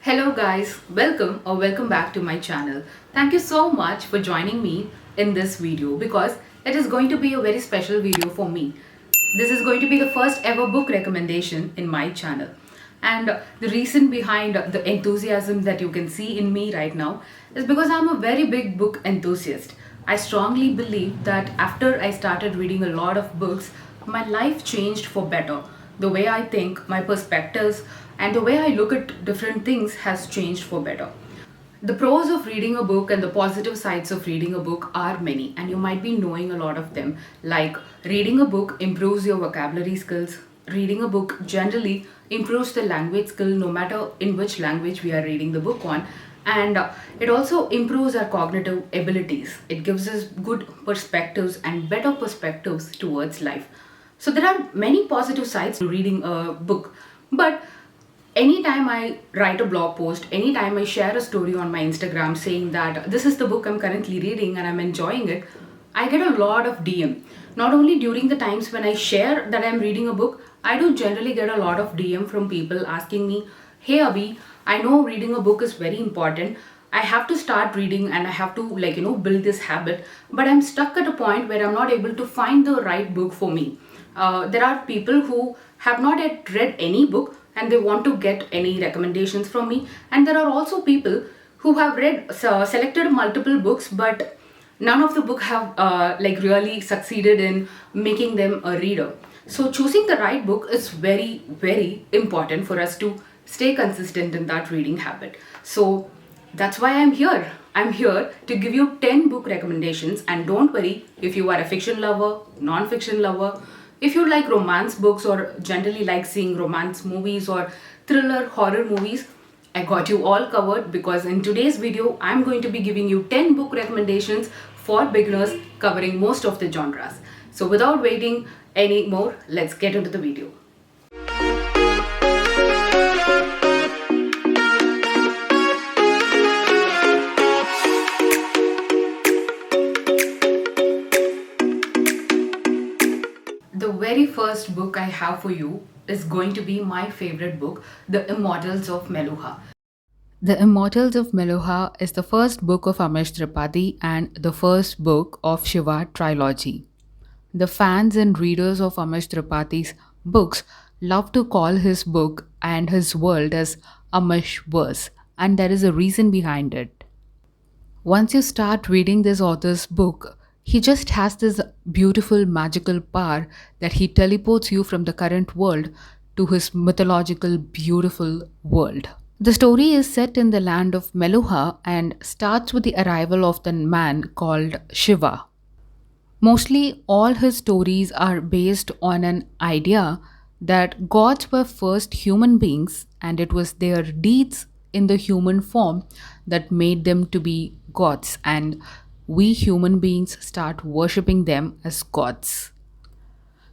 Hello guys, welcome back to my channel. Thank you so much for joining me in this video because it is going to be a very special video for me. This is going to be the first ever book recommendation in my channel. And the reason behind the enthusiasm that you can see in me right now is because I'm a very big book enthusiast. I strongly believe that after I started reading a lot of books, my life changed for better. The way I think, my perspectives, and the way I look at different things has changed for better. The pros of reading a book and the positive sides of reading a book are many, and you might be knowing a lot of them. Like, reading a book improves your vocabulary skills, reading a book generally improves the language skill no matter in which language we are reading the book on, and it also improves our cognitive abilities. It gives us good perspectives and better perspectives towards life. So there are many positive sides to reading a book, but anytime I write a blog post, anytime I share a story on my Instagram saying that this is the book I'm currently reading and I'm enjoying it, I get a lot of DM. Not only during the times when I share that I'm reading a book, I do generally get a lot of DM from people asking me, "Hey Abhi, I know reading a book is very important. I have to start reading and I have to build this habit, but I'm stuck at a point where I'm not able to find the right book for me." There are people who have not yet read any book and they want to get any recommendations from me, and there are also people who have read selected multiple books but none of the book have really succeeded in making them a reader. So choosing the right book is very important for us to stay consistent in that reading habit. So that's why I'm here to give you 10 book recommendations, and don't worry if you are a fiction lover, non-fiction lover, if you like romance books or generally like seeing romance movies or thriller horror movies, I got you all covered because in today's video, I'm going to be giving you 10 book recommendations for beginners covering most of the genres. So without waiting any more, let's get into the video. The very first book I have for you is going to be my favorite book, The Immortals of Meluha. The Immortals of Meluha is the first book of Amish Tripathi and the first book of Shiva trilogy. The fans and readers of Amish Tripathi's books love to call his book and his world as Amish verse, and there is a reason behind it. Once you start reading this author's book, he just has this beautiful magical power that he teleports you from the current world to his mythological, beautiful world. The story is set in the land of Meluha and starts with the arrival of the man called Shiva. Mostly all his stories are based on an idea that gods were first human beings and it was their deeds in the human form that made them to be gods, and we human beings start worshipping them as gods.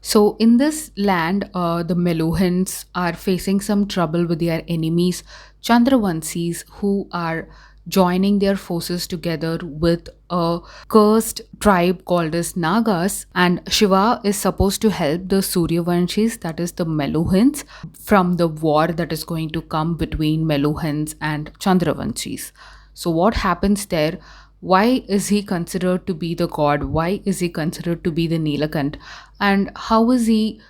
So, in this land, the Meluhans are facing some trouble with their enemies, Chandravansis, who are joining their forces together with a cursed tribe called as Nagas. And Shiva is supposed to help the Suryavanshis, that is the Meluhans, from the war that is going to come between Meluhans and Chandravanshis. So, what happens there? Why is he considered to be the god? Why is he considered to be the Nilakant? And how is he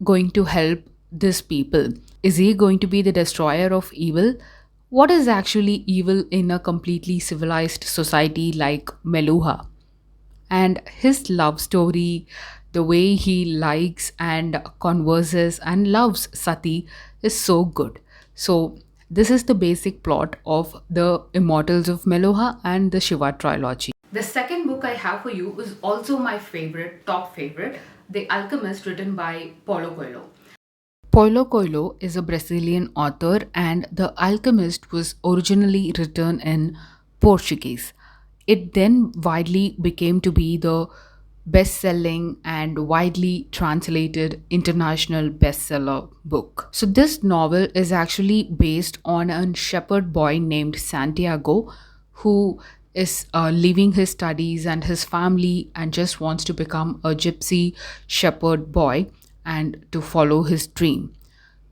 going to help these people? Is he going to be the destroyer of evil? What is actually evil in a completely civilized society like Meluha? And his love story, the way he likes and converses and loves Sati is so good. So, this is the basic plot of The Immortals of Meluha and the Shiva trilogy. The second book I have for you is also my favorite, top favorite, The Alchemist, written by Paulo Coelho. Paulo Coelho is a Brazilian author, and The Alchemist was originally written in Portuguese. It then widely became to be the best-selling and widely translated international bestseller book. So this novel is actually based on a shepherd boy named Santiago who is leaving his studies and his family and just wants to become a gypsy shepherd boy and to follow his dream.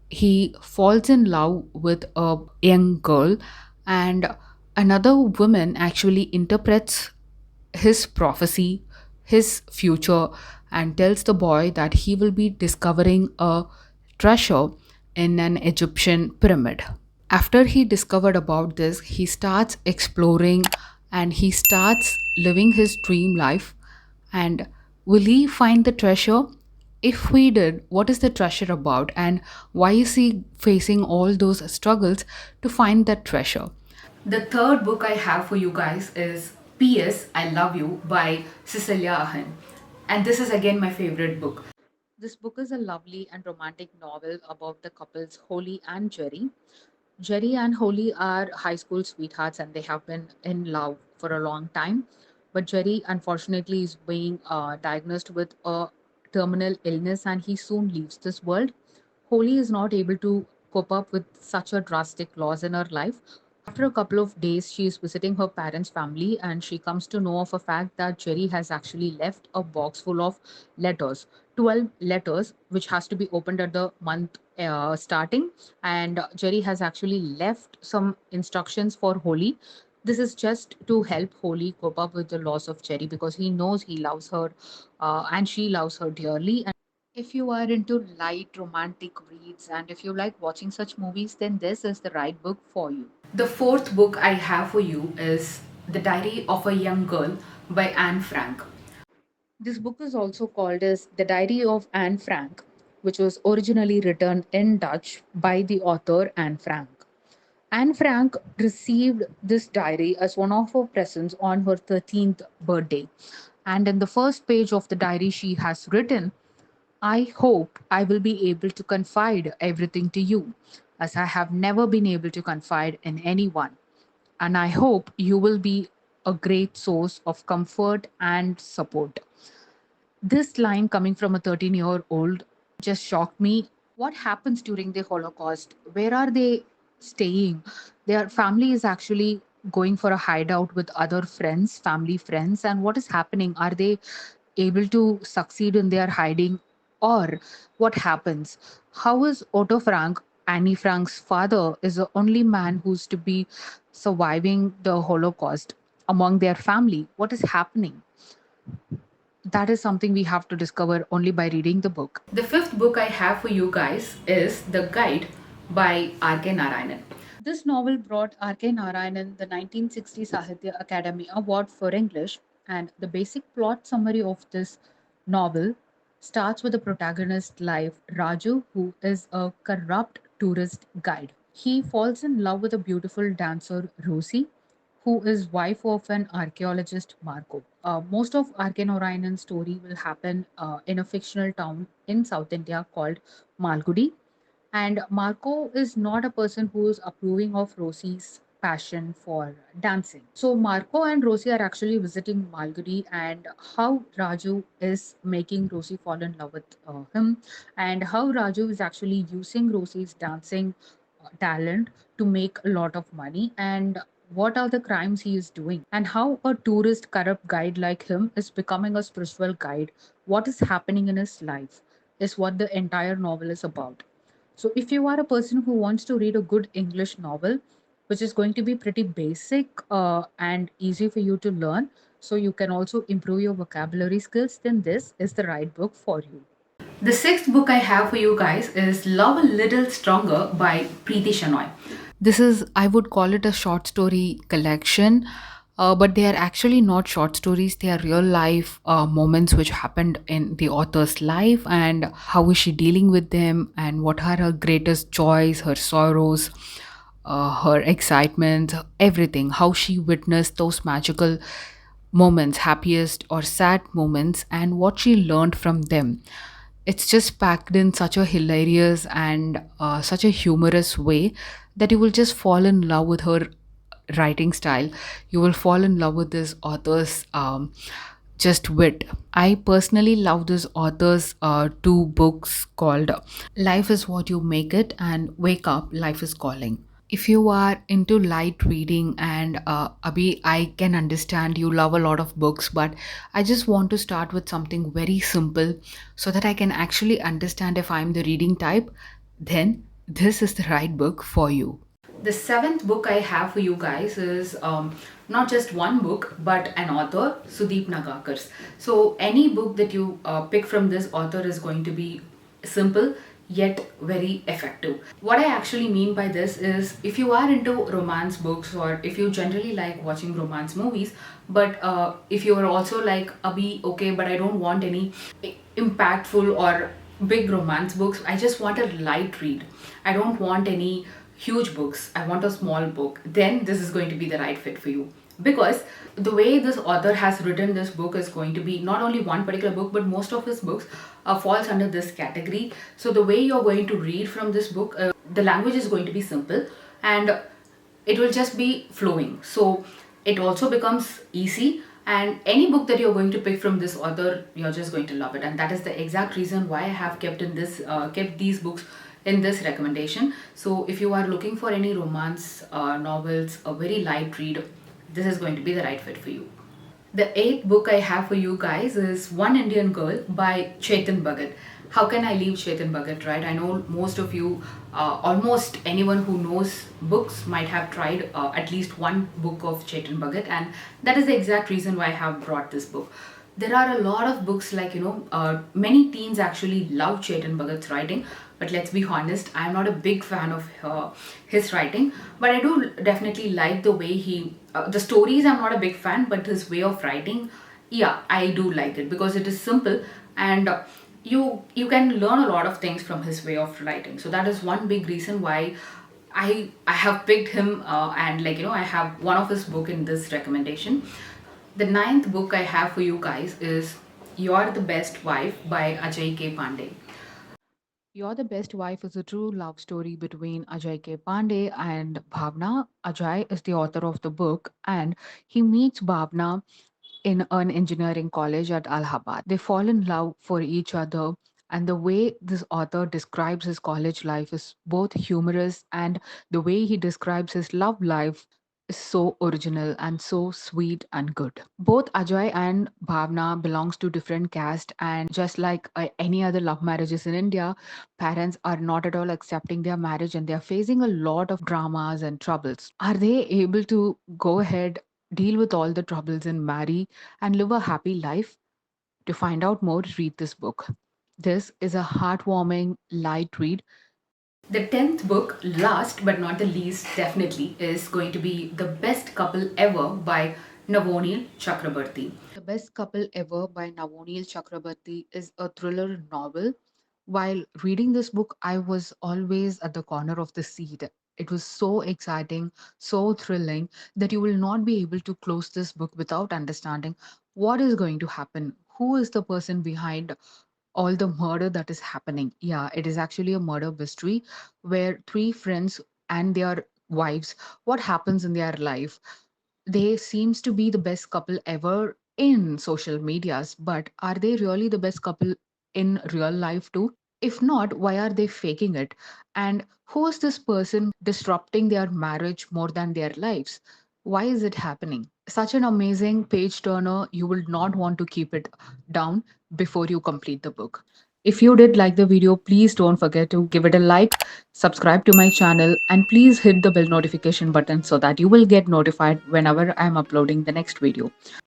He falls in love with a young girl, and another woman actually interprets his prophecy, his future, and tells the boy that he will be discovering a treasure in an Egyptian pyramid. After he discovered about this, he starts exploring and he starts living his dream life. And will he find the treasure? If we did, what is the treasure about, and why is he facing all those struggles to find that treasure? The third book I have for you guys is P.S. I Love You by Cecilia Ahan. And this is again my favorite book. This book is a lovely and romantic novel about the couples Holly and Jerry. Jerry and Holly are high school sweethearts and they have been in love for a long time. But Jerry, unfortunately, is being diagnosed with a terminal illness and he soon leaves this world. Holly is not able to cope up with such a drastic loss in her life. After a couple of days, she is visiting her parents' family and she comes to know of a fact that Jerry has actually left a box full of letters, 12 letters, which has to be opened at the month starting. And Jerry has actually left some instructions for Holly. This is just to help Holly cope up with the loss of Jerry because he knows he loves her and she loves her dearly. If you are into light romantic reads and if you like watching such movies, then this is the right book for you. The fourth book I have for you is The Diary of a Young Girl by Anne Frank. This book is also called as The Diary of Anne Frank, which was originally written in Dutch by the author Anne Frank. Anne Frank received this diary as one of her presents on her 13th birthday. And in the first page of the diary, she has written, I hope I will be able to confide everything to you, as I have never been able to confide in anyone. And I hope you will be a great source of comfort and support. This line coming from a 13-year-old just shocked me. What happens during the Holocaust? Where are they staying? Their family is actually going for a hideout with other friends, family friends. And what is happening? Are they able to succeed in their hiding? Or what happens? How is Otto Frank, Annie Frank's father, is the only man who's to be surviving the Holocaust among their family? What is happening? That is something we have to discover only by reading the book. The fifth book I have for you guys is The Guide by R.K. Narayanan. This novel brought R.K. Narayanan the 1960 Sahitya Academy Award for English, and the basic plot summary of this novel starts with the protagonist's life, Raju, who is a corrupt tourist guide. He falls in love with a beautiful dancer, Rosie, who is wife of an archaeologist, Marco. Most of R.K. Narayanan's story will happen in a fictional town in South India called Malgudi. And Marco is not a person who is approving of Rosie's passion for dancing. So Marco and Rosie are actually visiting Malgudi, and how Raju is making Rosie fall in love with him, and how Raju is actually using Rosie's dancing talent to make a lot of money, and what are the crimes he is doing, and how a tourist corrupt guide like him is becoming a spiritual guide. What is happening in his life is what the entire novel is about. So, if you are a person who wants to read a good English novel, which is going to be pretty basic and easy for you to learn, so you can also improve your vocabulary skills, then this is the right book for you. The sixth book I have for you guys is Love a Little Stronger by Preeti Shenoy. This is, I would call it a short story collection, but they are actually not short stories. They are real life moments which happened in the author's life, and how is she dealing with them, and what are her greatest joys, her sorrows, her excitement, everything, how she witnessed those magical moments, happiest or sad moments, and what she learned from them. It's just packed in such a hilarious and such a humorous way that you will just fall in love with her writing style. You will fall in love with this author's just wit. I personally love this author's two books called Life is What You Make It and Wake Up, Life is Calling. If you are into light reading, and Abhi, I can understand you love a lot of books, but I just want to start with something very simple so that I can actually understand if I'm the reading type, then this is the right book for you. The seventh book I have for you guys is not just one book, but an author, Sudeep Nagakars. So, any book that you pick from this author is going to be simple yet very effective. What I actually mean by this is if you are into romance books or if you generally like watching romance movies, but if you are also like, Abhi, okay, but I don't want any impactful or big romance books, I just want a light read. I don't want any huge books. I want a small book. Then this is going to be the right fit for you. Because the way this author has written this book is going to be not only one particular book, but most of his books falls under this category. So the way you're going to read from this book, the language is going to be simple and it will just be flowing. So it also becomes easy, and any book that you're going to pick from this author, you're just going to love it. And that is the exact reason why I have kept these books in this recommendation. So if you are looking for any romance novels, a very light read, this is going to be the right fit for you. The eighth book I have for you guys is One Indian Girl by Chetan Bhagat. How can I leave Chetan Bhagat, right? I know most of you, almost anyone who knows books might have tried at least one book of Chetan Bhagat, and that is the exact reason why I have brought this book. There are a lot of books like, many teens actually love Chetan Bhagat's writing, but let's be honest, I'm not a big fan of his writing, but I do definitely like the way the stories I'm not a big fan, but his way of writing, yeah, I do like it because it is simple, and you can learn a lot of things from his way of writing. So that is one big reason why I have picked him, and I have one of his book in this recommendation. The ninth book I have for you guys is You're the Best Wife by Ajay K. Pandey. You're the Best Wife is a true love story between Ajay K. Pandey and Bhavna. Ajay is the author of the book, and he meets Bhavna in an engineering college at Allahabad. They fall in love for each other, and the way this author describes his college life is both humorous, and the way he describes his love life is so original and so sweet and good. Both Ajay and Bhavna belongs to different caste, and just like any other love marriages in India, parents are not at all accepting their marriage and they are facing a lot of dramas and troubles. Are they able to go ahead, deal with all the troubles and marry and live a happy life? To find out more, read this book. This is a heartwarming, light read. The 10th book, last but not the least, definitely is going to be The Best Couple Ever by Navonil Chakrabarti. The Best Couple Ever by Navonil Chakrabarti is a thriller novel. While reading this book, I was always at the corner of the seat. It was so exciting, so thrilling that you will not be able to close this book without understanding what is going to happen. Who is the person behind all the murder that is happening? Yeah, it is actually a murder mystery where three friends and their wives, what happens in their life? They seems to be the best couple ever in social medias, but are they really the best couple in real life too? If not, why are they faking it? And who is this person disrupting their marriage more than their lives? Why is it happening? Such an amazing page turner, you will not want to keep it down before you complete the book. If you did like the video, please don't forget to give it a like, subscribe to my channel, and please hit the bell notification button so that you will get notified whenever I'm uploading the next video.